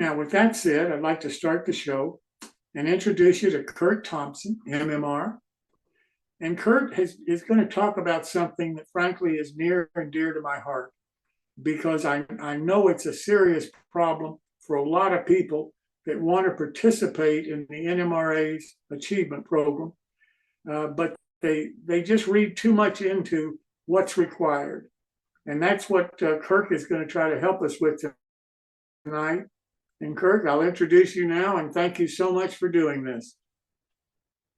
Now, with that said, I'd like to start the show and introduce you to Kurt Thompson, MMR. And Kurt is going to talk about something that frankly is near and dear to my heart, because I know it's a serious problem for a lot of people that want to participate in the NMRA's Achievement Program, but they just read too much into what's required. And that's what Kirk is going to try to help us with tonight. And Kirk, I'll introduce you now, and thank you so much for doing this.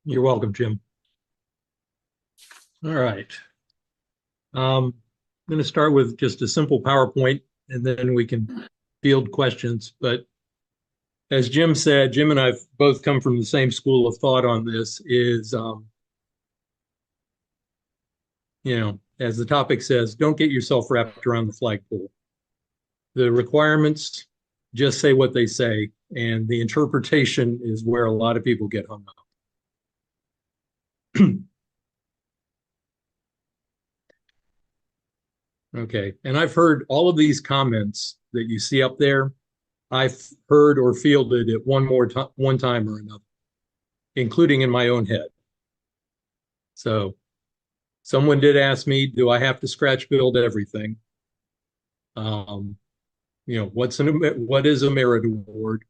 You're welcome, Jim. All right. I'm going to start with just a simple PowerPoint, and then we can field questions. But as Jim said, Jim and I both come from the same school of thought on this is, as the topic says, don't get yourself wrapped around the flagpole. The requirements just say what they say, and the interpretation is where a lot of people get hung up. Okay, and I've heard all of these comments that you see up there. I've heard or fielded it one time or another, including in my own head. So someone did ask me, do I have to scratch build everything? What is a merit award?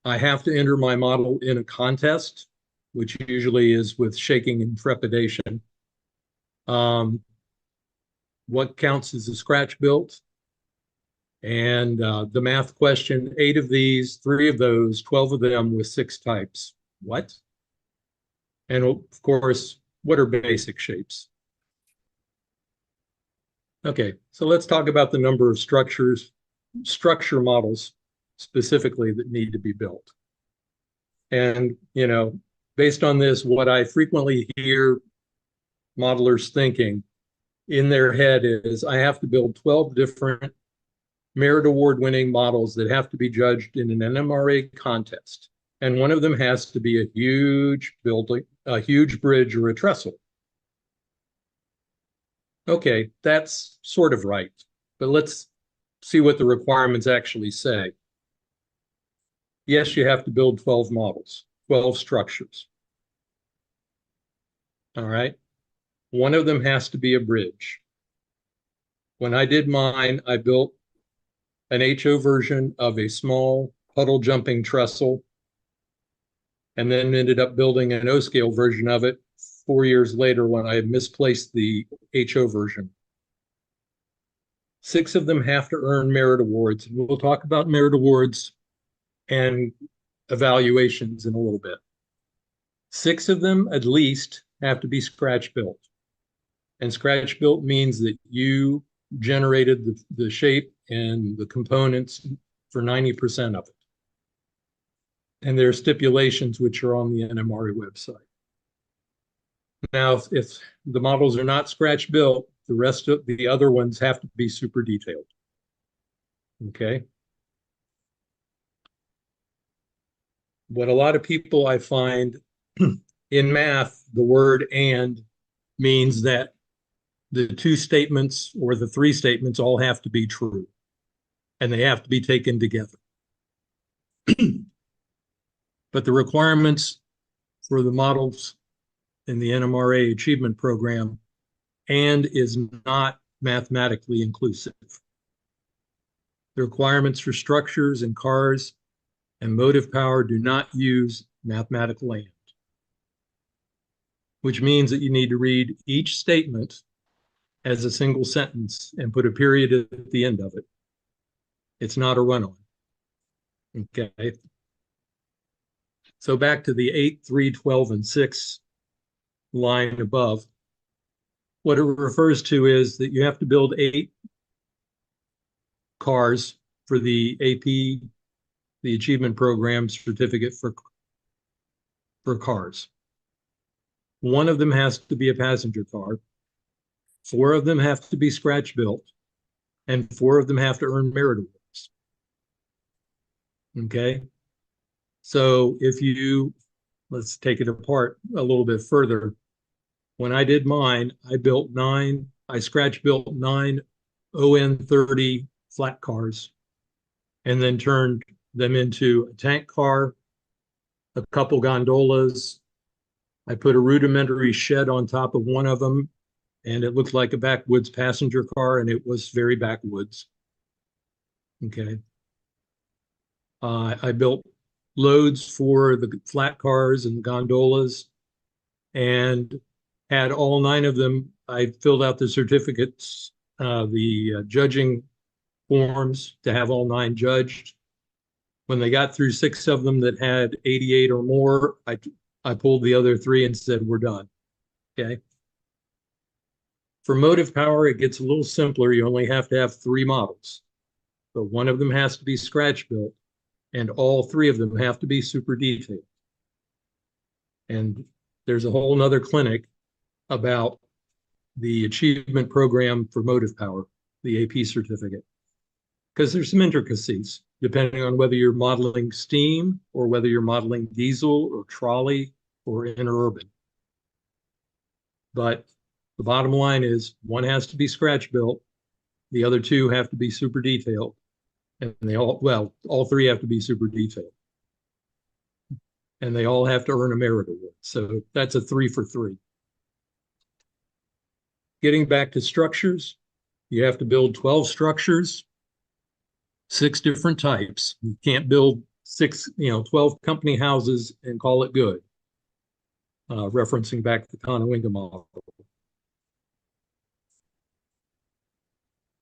I have to enter my model in a contest, which usually is with shaking and trepidation. What counts as a scratch built? And the math question, 8 of these, 3 of those, 12 of them with 6 types. What? And of course, what are basic shapes? Okay, so let's talk about the number of structure models specifically that need to be built. And, based on this, what I frequently hear modelers thinking in their head is, I have to build 12 different merit award winning models that have to be judged in an NMRA contest. And one of them has to be a huge building, a huge bridge, or a trestle. Okay, that's sort of right, but let's see what the requirements actually say. Yes, you have to build 12 models, 12 structures. All right. One of them has to be a bridge. When I did mine, I built an HO version of a small puddle jumping trestle, and then ended up building an O-scale version of it 4 years later when I misplaced the HO version. 6 of them have to earn merit awards. And we'll talk about merit awards and evaluations in a little bit. 6 of them at least have to be scratch built. And scratch built means that you generated the shape and the components for 90% of it. And there are stipulations which are on the NMRA website. Now, if the models are not scratch built, the rest of the other ones have to be super detailed. Okay. What a lot of people I find in math, the word "and" means that the 2 statements or the 3 statements all have to be true, and they have to be taken together. But the requirements for the models in the NMRA Achievement Program "and" is not mathematically inclusive. The requirements for structures and cars and motive power do not use mathematical "and," which means that you need to read each statement as a single sentence and put a period at the end of it. It's not a run-on. Okay. So back to the 8, 3, 12, and 6 line above. What it refers to is that you have to build 8 cars for the AP, the Achievement Program certificate for cars. 1 of them has to be a passenger car. 4 of them have to be scratch built, and 4 of them have to earn merit awards. Okay. So let's take it apart a little bit further. When I did mine, I scratch built 9 ON30 flat cars and then turned them into a tank car, a couple gondolas. I put a rudimentary shed on top of one of them, and it looked like a backwoods passenger car, and it was very backwoods. Okay. I built loads for the flat cars and the gondolas and had all 9 of them. I filled out the certificates, the judging forms to have all 9 judged. When they got through 6 of them that had 88 or more, I pulled the other 3 and said, we're done. Okay. For motive power, it gets a little simpler. You only have to have 3 models, but one of them has to be scratch built, and all 3 of them have to be super detailed. And there's a whole nother clinic about the achievement program for motive power, the AP certificate, because there's some intricacies depending on whether you're modeling steam or whether you're modeling diesel or trolley or interurban. But the bottom line is one has to be scratch built, the other 2 have to be super detailed, and they all 3 have to be super detailed, and they all have to earn a merit award. So that's a 3 for 3. Getting back to structures, you have to build 12 structures, 6 different types. You can't build 12 company houses and call it good. Referencing back to the Conowinga model.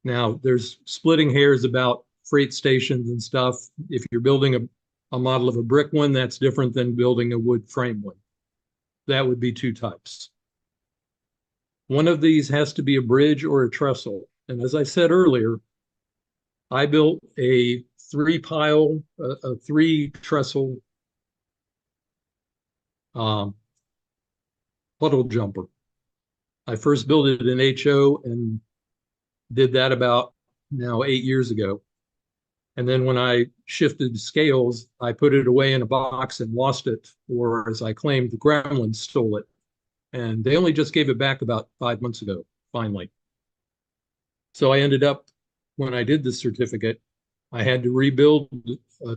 Now, there's splitting hairs about freight stations and stuff. If you're building a model of a brick one, that's different than building a wood frame one. That would be 2 types. One of these has to be a bridge or a trestle. And as I said earlier, I built a 3 trestle puddle jumper. I first built it in HO and did that about 8 years ago. And then when I shifted scales, I put it away in a box and lost it, or as I claimed, the gremlins stole it. And they only just gave it back about 5 months ago, finally. So I ended up, when I did the certificate, I had to rebuild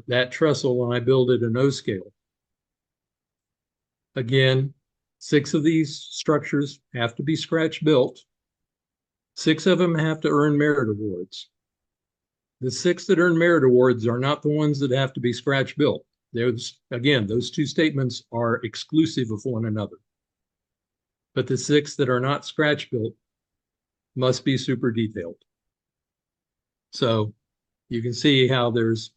that trestle, and I built it in O scale. Again, 6 of these structures have to be scratch built. 6 of them have to earn merit awards. The 6 that earn merit awards are not the ones that have to be scratch built. Those 2 statements are exclusive of one another. But the 6 that are not scratch built must be super detailed. So you can see how there's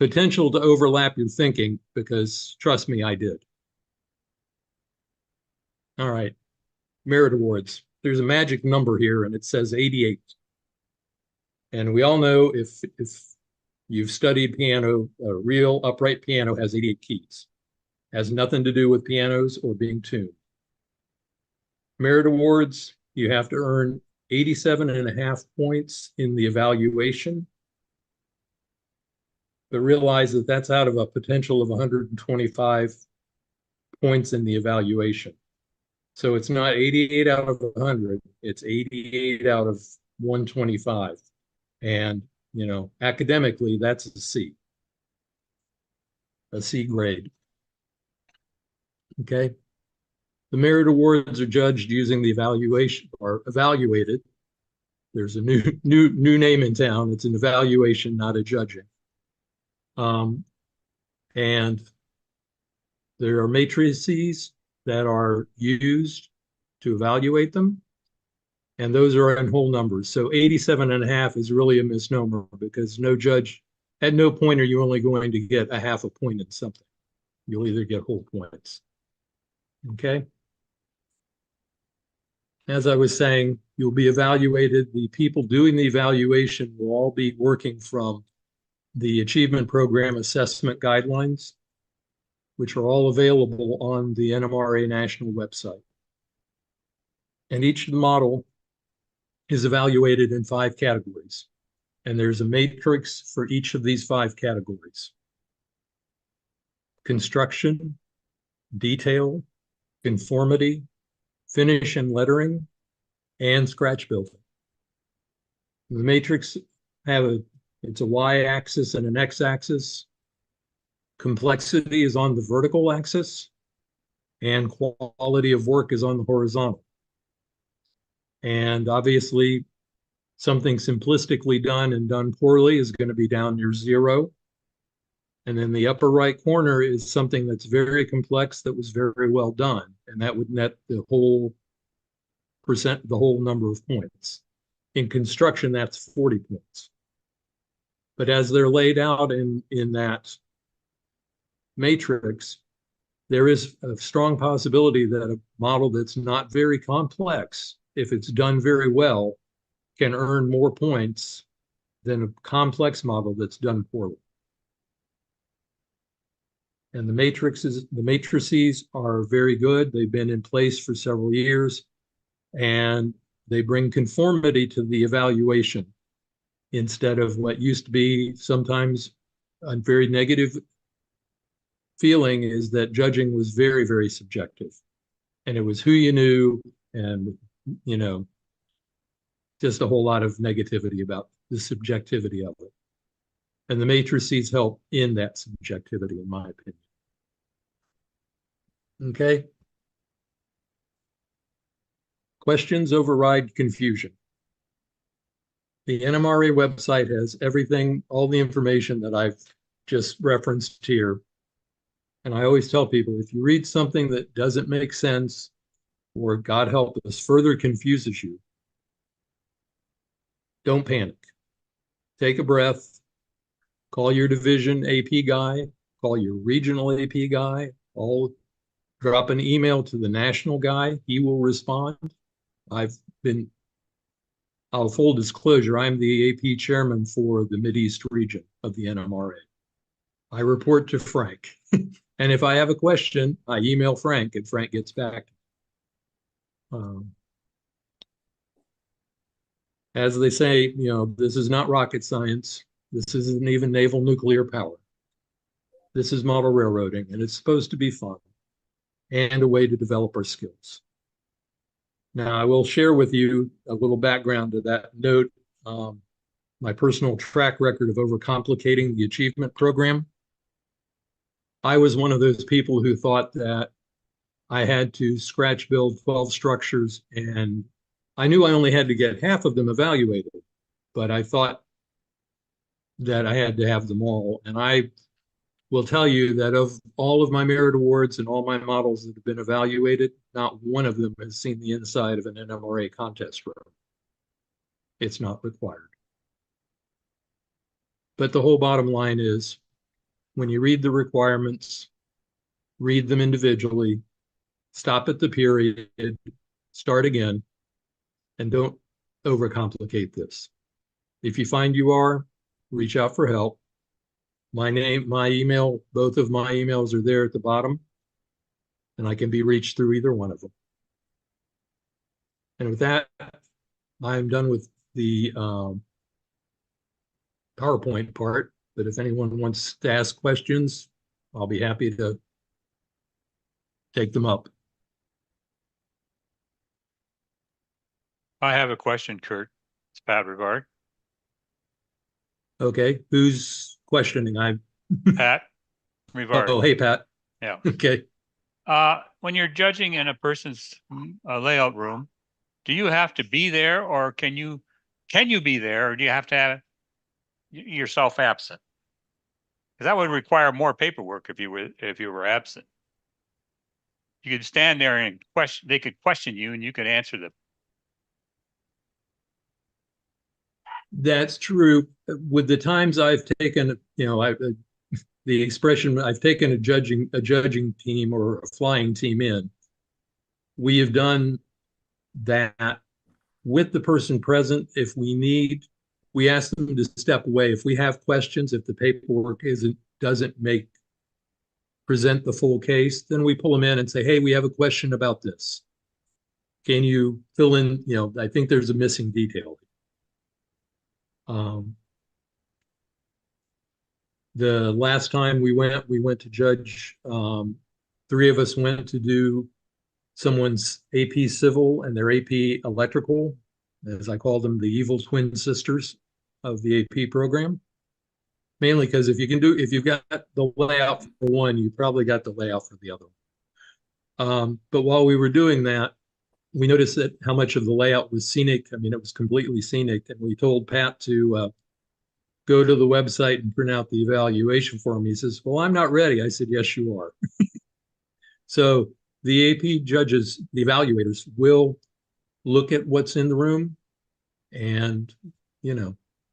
potential to overlap your thinking, because trust me, I did. All right, merit awards. There's a magic number here, and it says 88. And we all know if you've studied piano, a real upright piano has 88 keys. Has nothing to do with pianos or being tuned. Merit awards, you have to earn 87.5 points in the evaluation. But realize that that's out of a potential of 125 points in the evaluation. So it's not 88 out of 100, it's 88 out of 125. And, academically, that's a C grade. Okay. The merit awards are judged using the evaluation, or evaluated. There's a new name in town. It's an evaluation, not a judging. And there are matrices that are used to evaluate them, and those are in whole numbers. So 87.5 is really a misnomer, because no judge, at no point are you only going to get a half a point in something. You'll either get whole points. Okay. As I was saying, you'll be evaluated. The people doing the evaluation will all be working from the Achievement Program assessment guidelines, which are all available on the NMRA national website. And each model is evaluated in 5 categories. And there's a matrix for each of these 5 categories: construction, detail, conformity, finish and lettering, and scratch building. The matrix have It's a y-axis and an x-axis. Complexity is on the vertical axis, and quality of work is on the horizontal. And obviously, something simplistically done and done poorly is going to be down near 0. And then the upper right corner is something that's very complex that was very well done. And that would net the whole number of points. In construction, that's 40 points. But as they're laid out in that matrix, there is a strong possibility that a model that's not very complex, if it's done very well, can earn more points than a complex model that's done poorly. And the matrices are very good. They've been in place for several years, and they bring conformity to the evaluation instead of what used to be sometimes a very negative feeling is that judging was very, very subjective. And it was who you knew and, just a whole lot of negativity about the subjectivity of it. And the matrices help in that subjectivity, in my opinion. Okay. Questions override confusion. The NMRA website has everything, all the information that I've just referenced here. And I always tell people, if you read something that doesn't make sense, or God help us, further confuses you, don't panic. Take a breath, call your division AP guy, call your regional AP guy, drop an email to the national guy. He will respond. Full disclosure, I'm the AP chairman for the Mideast region of the NMRA. I report to Frank. And if I have a question, I email Frank and Frank gets back. As they say, this is not rocket science. This isn't even naval nuclear power. This is model railroading, and it's supposed to be fun and a way to develop our skills. Now, I will share with you a little background to that note, my personal track record of overcomplicating the achievement program. I was one of those people who thought that I had to scratch build 12 structures, and I knew I only had to get half of them evaluated, but I thought that I had to have them all. And I will tell you that of all of my merit awards and all my models that have been evaluated, not one of them has seen the inside of an NMRA contest room. It's not required. But the whole bottom line is, when you read the requirements, read them individually, stop at the period, start again, and don't overcomplicate this. If you find you are, reach out for help. My name, my email, both of my emails are there at the bottom, and I can be reached through either one of them. And with that, I'm done with the PowerPoint part, but if anyone wants to ask questions, I'll be happy to take them up. I have a question, Kurt. It's Pat Rivard. Okay, who's questioning? Pat Rivard. Oh, hey, Pat. Yeah. Okay. When you're judging in a person's layout room, do you have to be there, or can you be there, or do you have to have yourself absent? Because that would require more paperwork if you were absent. You could stand there and they could question you, and you could answer them. That's true. With the times I've taken, the expression, I've taken a judging team or a flying team in, we have done that with the person present. If we need, we ask them to step away. If we have questions, if the paperwork doesn't present the full case, then we pull them in and say, hey, we have a question about this. Can you fill in, I think there's a missing detail. The last time we went to judge, 3 of us went to do someone's AP Civil and their AP Electrical, as I call them, the evil twin sisters of the AP program. Mainly because if you've got the layout for one, you probably got the layout for the other. But while we were doing that, we noticed that how much of the layout was scenic. I mean, it was completely scenic. And we told Pat to go to the website and print out the evaluation form. He says, well, I'm not ready. I said, yes, you are. So the AP judges, the evaluators, will look at what's in the room. And,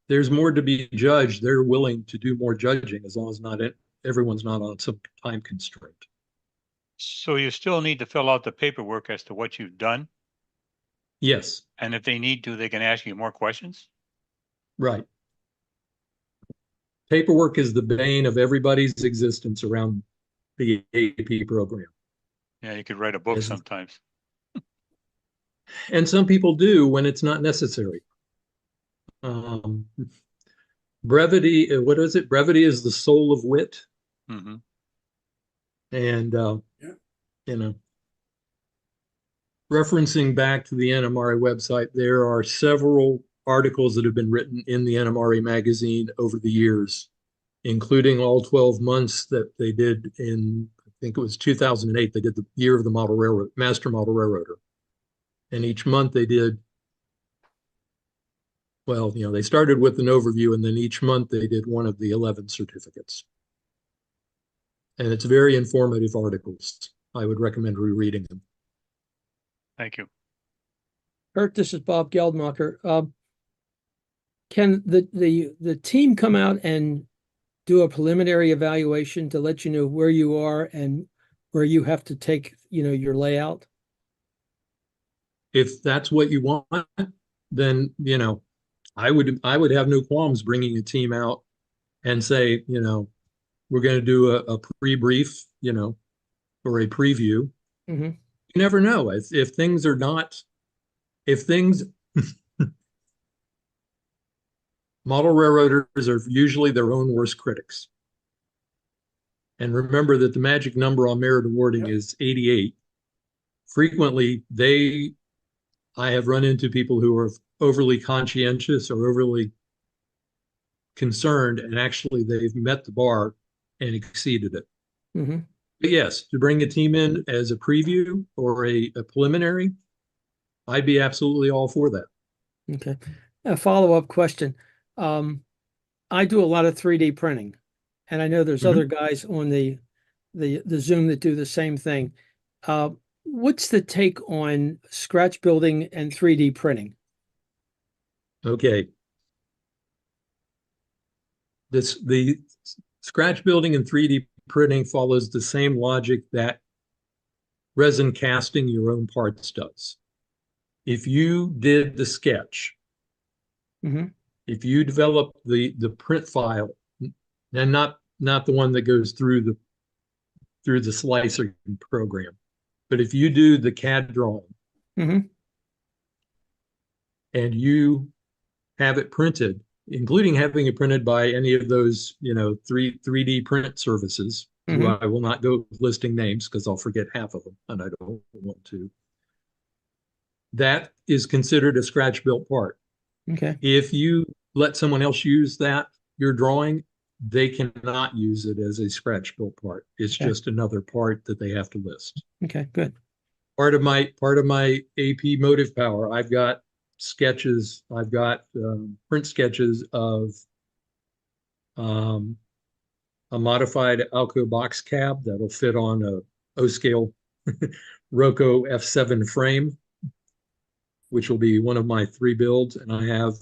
there's more to be judged. They're willing to do more judging as long as everyone's not on some time constraint. So you still need to fill out the paperwork as to what you've done. Yes, And if they need to, they can ask you more questions. right. Paperwork is the bane of everybody's existence around the AP program. Yeah, you could write a book As- sometimes. And some people do when it's not necessary. Brevity, what is it? Brevity is the soul of wit. Mm-hmm. And, Yeah. Referencing back to the NMRA website, there are several articles that have been written in the NMRA magazine over the years, including all 12 months that they did in, I think it was 2008, they did the year of the model railroad, master model railroader. And each month they did, well, they started with an overview, and then each month they did one of the 11 certificates. And it's very informative articles. I would recommend rereading them. Thank you. Kurt, this is Bob Geldmacher. Can the team come out and do a preliminary evaluation to let you know where you are and where you have to take, your layout? If that's what you want, then, I would have no qualms bringing a team out and say, we're going to do a pre-brief, or a preview. Mm-hmm. You never know if things are not, if things, model railroaders are usually their own worst critics. And remember that the magic number on merit awarding is 88. Frequently, I have run into people who are overly conscientious or overly concerned, and actually they've met the bar and exceeded it. Mm-hmm. But yes, to bring a team in as a preview or a preliminary, I'd be absolutely all for that. Okay. A follow-up question. I do a lot of 3D printing, and I know there's other guys on the Zoom that do the same thing. What's the take on scratch building and 3D printing? Okay. The scratch building and 3D printing follows the same logic that resin casting your own parts does. If you did the sketch, if you develop the print file, and not the one that goes through the slicer program, but if you do the CAD drawing and you have it printed, including having it printed by any of those 3D print services, who I will not go listing names because I'll forget half of them and I don't want to. That is considered a scratch built part. Okay. If you let someone else use your drawing, they cannot use it as a scratch built part. It's just another part that they have to list. Okay, good. Part of my AP motive power, I've got sketches, I've got print sketches of a modified Alco box cab that'll fit on a O-scale Roco F7 frame, which will be one of my 3 builds. And I have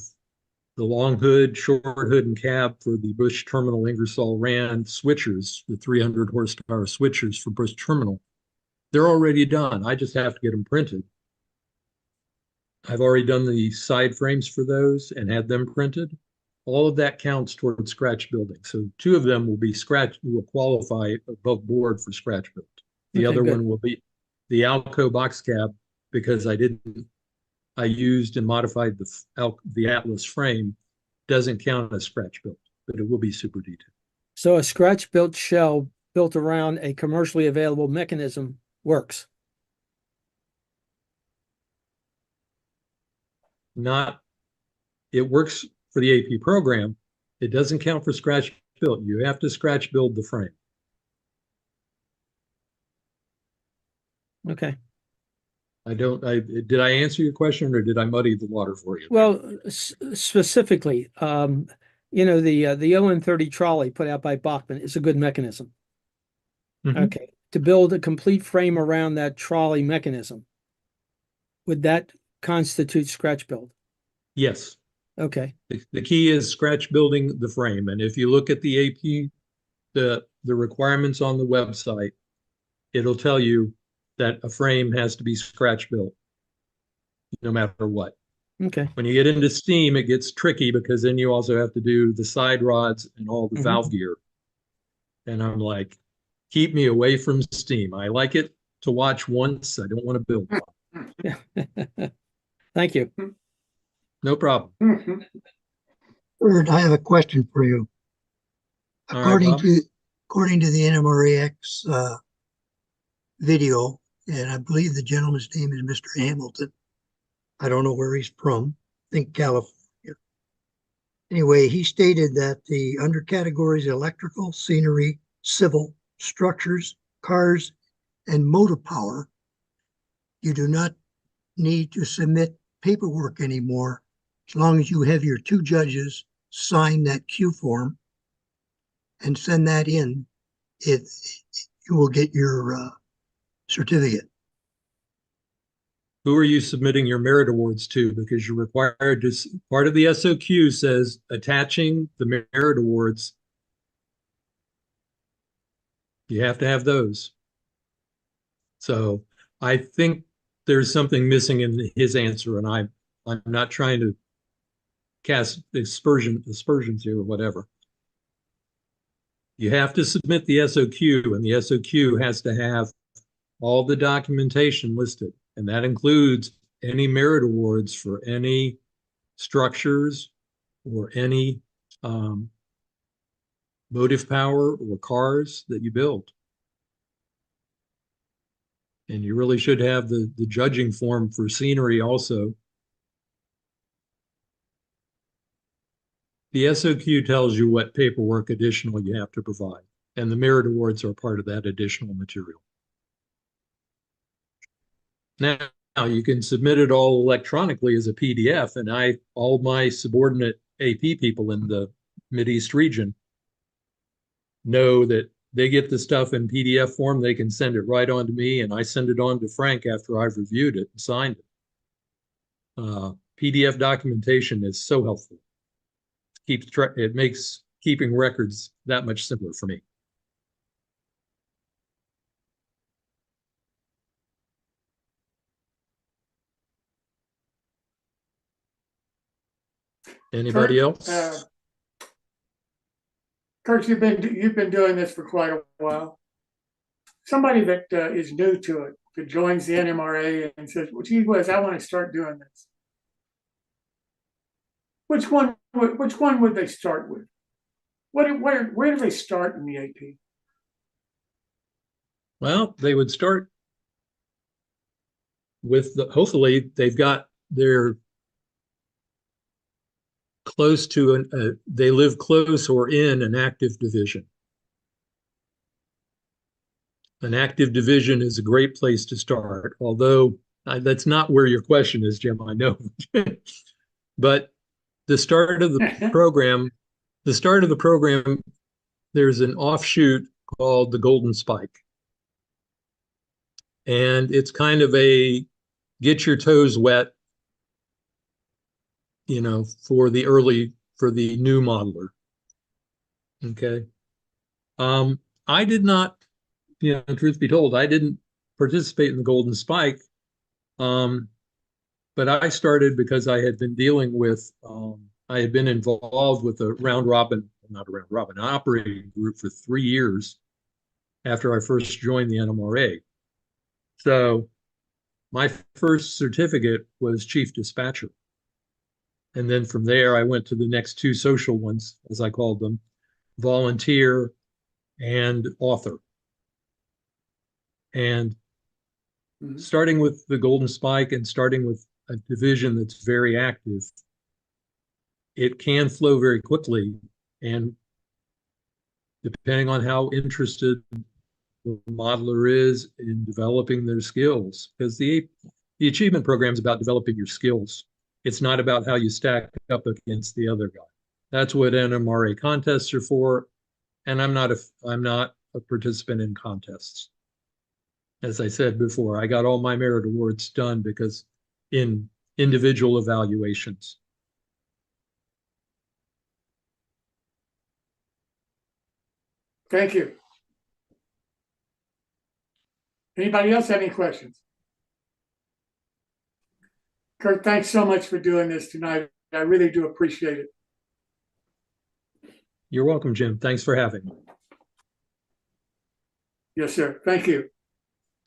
the long hood, short hood, and cab for the Bush Terminal Ingersoll Rand switchers, the 300 horsepower switchers for Bush Terminal. They're already done. I just have to get them printed. I've already done the side frames for those and had them printed. All of that counts towards scratch building. So 2 of them will qualify above board for scratch build. The other one will be the Alco box cab, because I used and modified the Atlas frame, doesn't count as scratch built, but it will be super detailed. So a scratch built shell built around a commercially available mechanism works. It works for the AP program. It doesn't count for scratch built. You have to scratch build the frame. Okay. Did I answer your question or did I muddy the water for you? Well, specifically, the ON30 trolley put out by Bachman is a good mechanism. Mhm. Okay. To build a complete frame around that trolley mechanism, would that constitute scratch build? Yes. Okay. The key is scratch building the frame. And if you look at the AP, the requirements on the website, it'll tell you that a frame has to be scratch built no matter what. Okay. When you get into steam, it gets tricky because then you also have to do the side rods and all the valve gear. And I'm like, keep me away from steam. I like it to watch once. I don't want to build. Yeah. Thank you. No problem. Bert, I have a question for you. All right, Bob. According to the NMRAX video, and I believe the gentleman's name is Mr. Hamilton. I don't know where he's from. I think California. Anyway, he stated that the under categories electrical, scenery, civil, structures, cars, and motive power, you do not need to submit paperwork anymore as long as you have your two judges sign that Q form and send that in. You will get your certificate. Who are you submitting your merit awards to? Because you're required to, part of the SOQ says attaching the merit awards. You have to have those. So I think there's something missing in his answer, and I'm not trying to cast aspersions here or whatever. You have to submit the SOQ, and the SOQ has to have all the documentation listed, and that includes any merit awards for any structures or any motive power or cars that you build. And you really should have the judging form for scenery also. The SOQ tells you what paperwork additional you have to provide, and the merit awards are part of that additional material. Now you can submit it all electronically as a PDF, and all my subordinate AP people in the Mideast region know that they get the stuff in PDF form. They can send it right on to me, and I send it on to Frank after I've reviewed it and signed it. PDF documentation is so helpful. It makes keeping records that much simpler for me. Anybody else? Kurt, you've been doing this for quite a while. Somebody that is new to it, that joins the NMRA and says, well, gee whiz, I want to start doing this. Which one would they start with? Where do they start in the AP? Well, they would start with hopefully they've got their close to they live close or in an active division. An active division is a great place to start, although that's not where your question is, Jim, I know. But the start of the program, there's an offshoot called the Golden Spike. And it's kind of a get your toes wet, for the new modeler. Okay. I did not, truth be told, I didn't participate in the Golden Spike. But I started because I had been dealing with, I had been involved with an operating group for 3 years after I first joined the NMRA. So my first certificate was chief dispatcher. And then from there, I went to the next two social ones, as I called them, volunteer and author. And starting with the Golden Spike and starting with a division that's very active, it can flow very quickly. And depending on how interested the modeler is in developing their skills. Because the achievement program is about developing your skills. It's not about how you stack up against the other guy. That's what NMRA contests are for. And I'm not a participant in contests. As I said before, I got all my merit awards done because in individual evaluations. Thank you. Anybody else have any questions? Kurt, thanks so much for doing this tonight. I really do appreciate it. You're welcome, Jim. Thanks for having me. Yes, sir. Thank you.